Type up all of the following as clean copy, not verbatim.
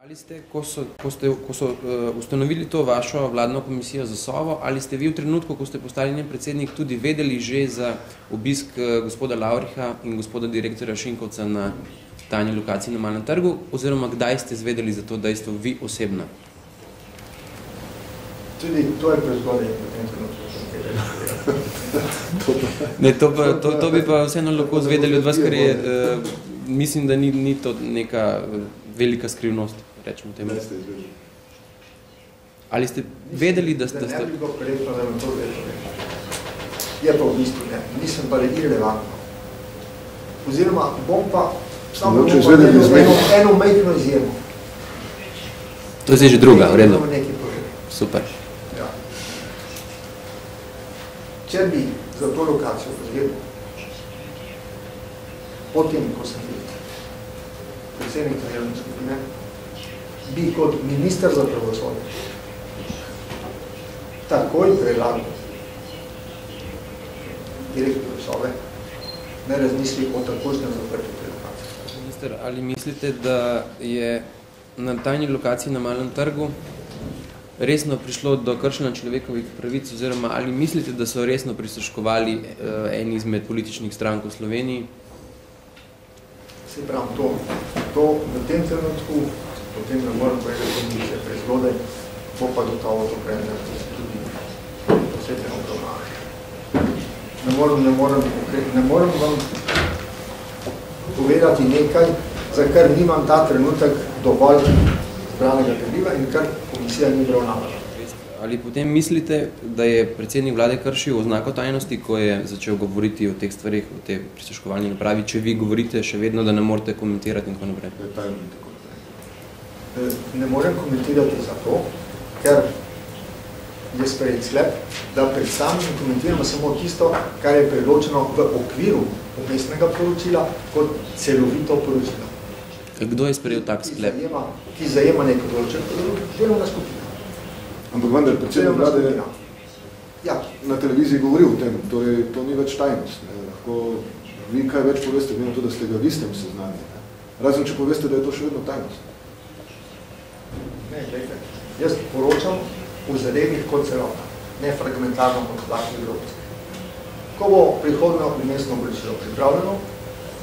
Ali ste, ko so ustanovili to vašo vladno komisijo za Sovo, ali ste vi v trenutku, ko ste postali njen predsednik, tudi vedeli že za obisk gospoda Lavriha in gospoda direktorja Šinkovca na tajni lokaciji na Malem trgu, oziroma kdaj ste zvedeli za to dejstvo vi osebno? Tudi to je prezgodaj v tem trenutku. Ne, to bi pa vseeno lahko zvedeli od vas, ker je, mislim, da ni to neka velika skrivnost, rečemo temu. Da ste izvedeli. Ali ste vedeli, da ste... Ne bi bilo korektno, da vam to vedeli. Je pa v bistvu ne. Nisem pa irelevantno. Oziroma, bom pa samo eno majhno izjemo. To je zdaj že druga, v redu. Super. Ja. Če bi za to lokacijo izvedel, potem, ko sem bil predsednik trenirne skupine, bi kot minister za pravosodje takoj predlagal direktorju Sove, ne razmisli o takošnjem zaprtju te lokacije. Minister, ali mislite, da je na tajni lokaciji na Malem trgu resno prišlo do kršenja človekovih pravic, oziroma ali mislite, da so resno prisluškovali eni izmed političnih strank v Sloveniji? Se pravim, to v tem trenutku, potem ne moram povedati, da mi še prezgodaj, bo pa gotovo to predmet tudi posebne obravnave. Ne moram vam povedati nekaj, za kar nimam ta trenutek dovolj zbranega gradiva in kar komisija ni obravnavala. Ali potem mislite, da je predsednik vlade kršil oznako tajnosti, ko je začel govoriti o teh stvarih, o tej prisluškovalni napravi, če vi govorite še vedno, da ne morete komentirati in tako naprej? Ne morem komentirati zato, ker je sprejet sklep, da predstavljamo komentiramo samo tisto, kar je predločeno v okviru obmestnega poročila kot celovito poročilo. Kdo je sprejel tak sklep? Ki zajema neko določeno delovna skupina. Ampak vendar, predsednik vlade je na televiziji govoril o tem, torej to ni več tajnost. Lahko vi kaj več poveste, glede na to, da ste ga vi s tem seznanili. Razen, če poveste, da je to še vedno tajnost. Ne, gledajte, jaz poročam v zadevih kot celota, ne fragmentarno kot lahkih drobnosti. Ko bo prihodno mestno poročilo pripravljeno,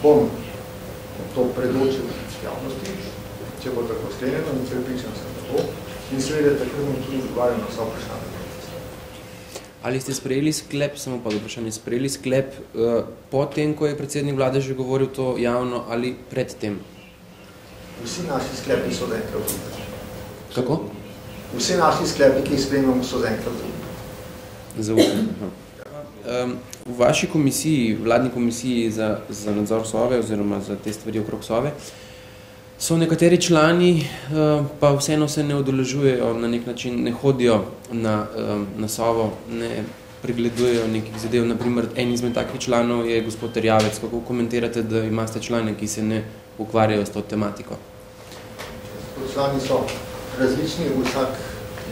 bom to predočil javnosti, če bo tako sklenjeno, in prepričan sem, da bo. In seveda tako bom tudi odgovarjal na vsa vprašanja. Ali ste sprejeli sklep, samo pa vprašanje, sprejeli sklep po tem, ko je predsednik vlade že govoril to javno, ali pred tem? Vsi naši sklepi so zaenkrat zaupni. Kako? Vsi naši sklepi, ki jih sprejemamo, so zaenkrat zaupni. V vaši komisiji, vladni komisiji za nadzor Sove oziroma za te stvari okrog Sove, so nekateri člani, pa vseeno se ne udeležujejo na nek način, ne hodijo na Sovo, ne pregledujejo nekih zadev. Naprimer, en izmed takih članov je gospod Erjavec. Kako komentirate, da imate člane, ki se ne ukvarjajo s to tematiko? Člani so različni, vsak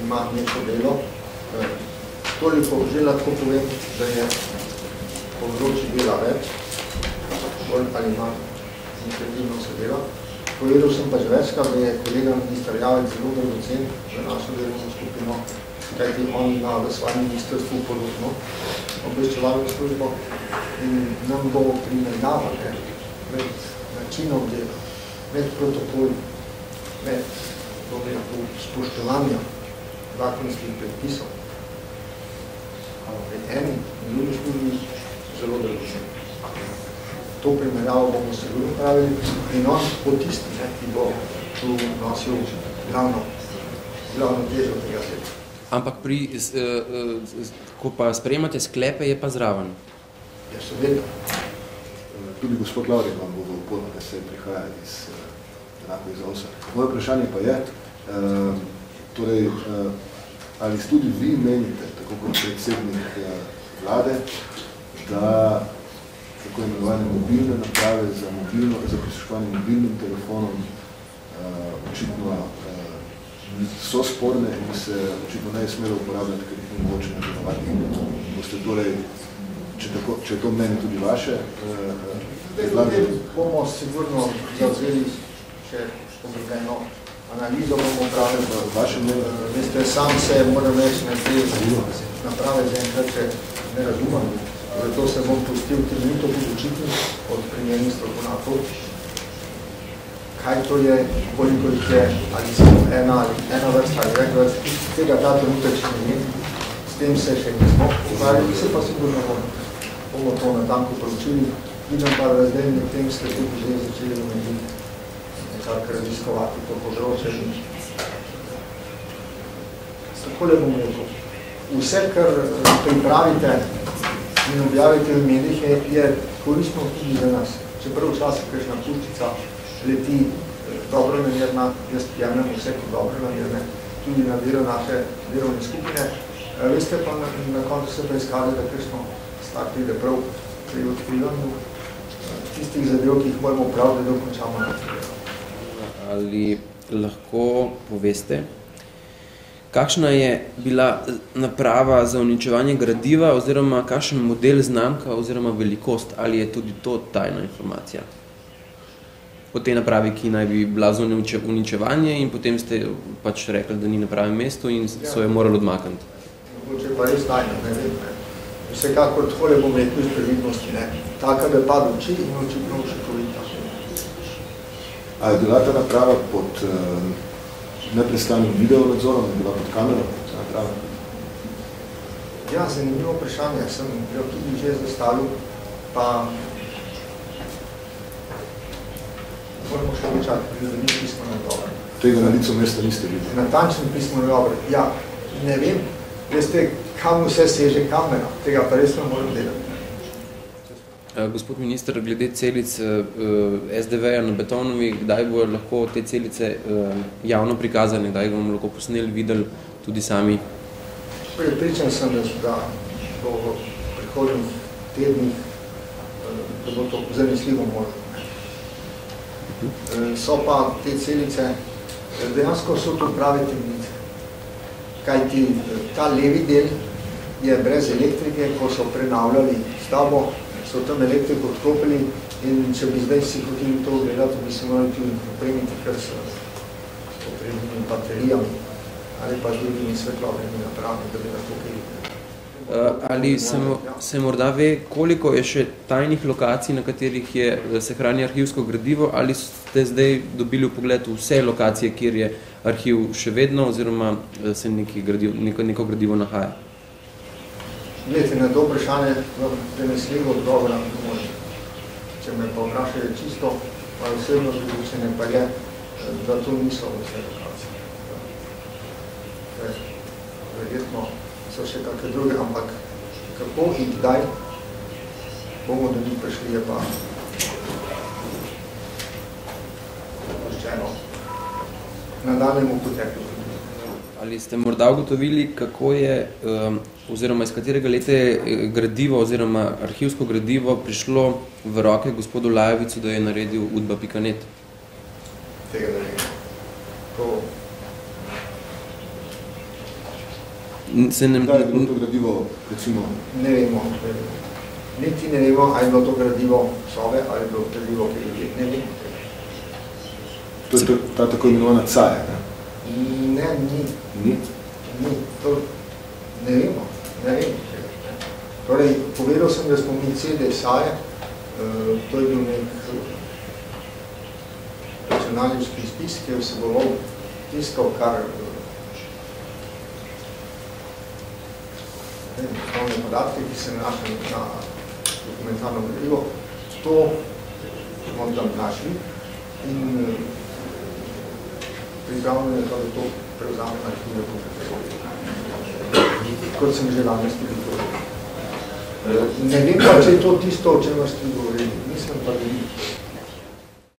ima neko delo. Toliko že lahko povem, da je področje dela več, bolj ali manj intenzivno se dela. Povedal sem pa že večkrat, da je kolega minister Javec zelo dragocen za našo delovno skupino, kajti on ima v svojem ministrstvu podobno obveščevalno službo in nam bo primerjavati med načinom dela, med protokoli, med spoštovanjem zakonskih predpisov, med enim in drugim službi zelo dragocen. To primerjavo bomo sigurno pravili in on bo tisti, ki bo tu nosil glavno težo tega sveta. Ampak ko pa sprejemate sklepe, je pa zraven? Ja, so vedno. Tudi gospod Lavrik vam bo v upodno, da se prihaja iz OSA. Moje vprašanje pa je, torej, ali tudi vi menite, tako kot predsednik vlade, da tako imenovane mobilne naprave za prisluškovanje mobilnim telefonom očitno so sporne in se očitno ne smelo uporabljati, ker jih ni mogoče nadzorovati. Boste torej, če je to mnenje tudi vaše, bomo sigurno zavzeli še obljubljeno analizo bomo pravili. Vaše mnenje? Veste, sam se moram reči na te naprave zaenkrat, če ne razumem. Zato se bom pustil trenutno podučiti od primernih strokovnjakov, kaj to je, koliko jih je, ali samo ena vrsta ali več vrst. Tega ta trenutek še ne, s tem se še nismo ukvarjali, se pa sigurno bomo to natanko poročili. Vidim pa, da zdaj med tem ste tudi že začeli nekako raziskovati to področje. Takole bomo rekel. Vse, kar pripravite in objavite v medijih, je koristno tudi za nas. Čeprav včasih kakšna puščica leti dobro namerna, jaz jemljam vse kot dobro namerne, tudi na delo naše delovne skupine. Veste pa na koncu se pa izkaže, da kakšno stvar pride prav pri odkrivanju tistih zadev, ki jih moramo prav, da dokončamo na delo. Ali lahko poveste, kakšna je bila naprava za uničevanje gradiva oziroma kakšen model znamka oziroma velikost, ali je tudi to tajna informacija? Po tej napravi, ki naj bi bila za uničevanje in potem ste pač rekli, da ni na pravem mestu in so jo morali odmakniti. Mogoče pa res tajna, ne vem. Vsekakor takole bom rekel iz previdnosti, ne. Taka, da pad oči in očitno učinkovita. A je bila ta naprava pod neprestanim videonadzorom, je bila pod kamero? Ja, zanimivo vprašanje. Sem jo tudi že zastavil, pa moramo še počati, da ni pismeno dobro. Tega na licu mesta niste videli? Natančen pismeno dobro. Ja, ne vem, veste, kam vse seže kamera, tega pa res ne moram delati. Gospod minister, glede celic SDV-ja na Betonovi, kdaj bo lahko te celice javno prikazane, kdaj bomo lahko posneli, videli tudi sami? Prepričan sem, da bo v prihodnjih tednih, da bo to zanesljivo možno. So pa te celice, dejansko so to prave temnice. Kajti ta levi del je brez elektrike, ko so prenavljali stavbo, so tam elektriko odklopili in če bi zdaj si hoteli to gledati, bi se morali tudi opremiti, ker so opremljeni baterijami ali pa drugimi svetlobnimi napravami, da bi lahko kaj videli. Ali se morda ve, koliko je še tajnih lokacij, na katerih se hrani arhivsko gradivo, ali ste zdaj dobili vpogled v vse lokacije, kjer je arhiv še vedno, oziroma se neko gradivo nahaja? Glede, na to vprašanje prenesljivo odgovora ne može. Če me pa vprašajo čisto, pa osebno pripričanje pa je, da to niso vse lokacije. Verjetno so še kakve druge, ampak kako in kdaj bomo do njih prišli, je pa poščeno nadaljemu poteku. Ali ste morda ugotovili, kako je, oziroma iz katerega leta je gradivo oziroma arhivsko gradivo prišlo v roke gospodu Lajovicu, da je naredil udba.net? Tega ne vem. Kdaj je bilo to gradivo, recimo? Ne vemo. Niti ne vemo, ali je bilo to gradivo Sove, ali je bilo gradivo KGB. Ne vemo. To je ta tako imenovana caja, ne? Ne, ni. Ni? Ni. To ne vemo. Ne vemo. Torej, povedal sem, da smo mi CD SAE, to je bil nek računalniški spis, ki je vseboval tisto, kar osnovne podatke, ki se nanašajo na dokumentarno gradivo. To smo tam našli in pripravljeno je to, da to prevzame arhiv Republike Slovenije. Kot sem že danes tudi povedal. Ne vem pa, če je to tisto, o čemer ste govorili. Mislim pa, da ni.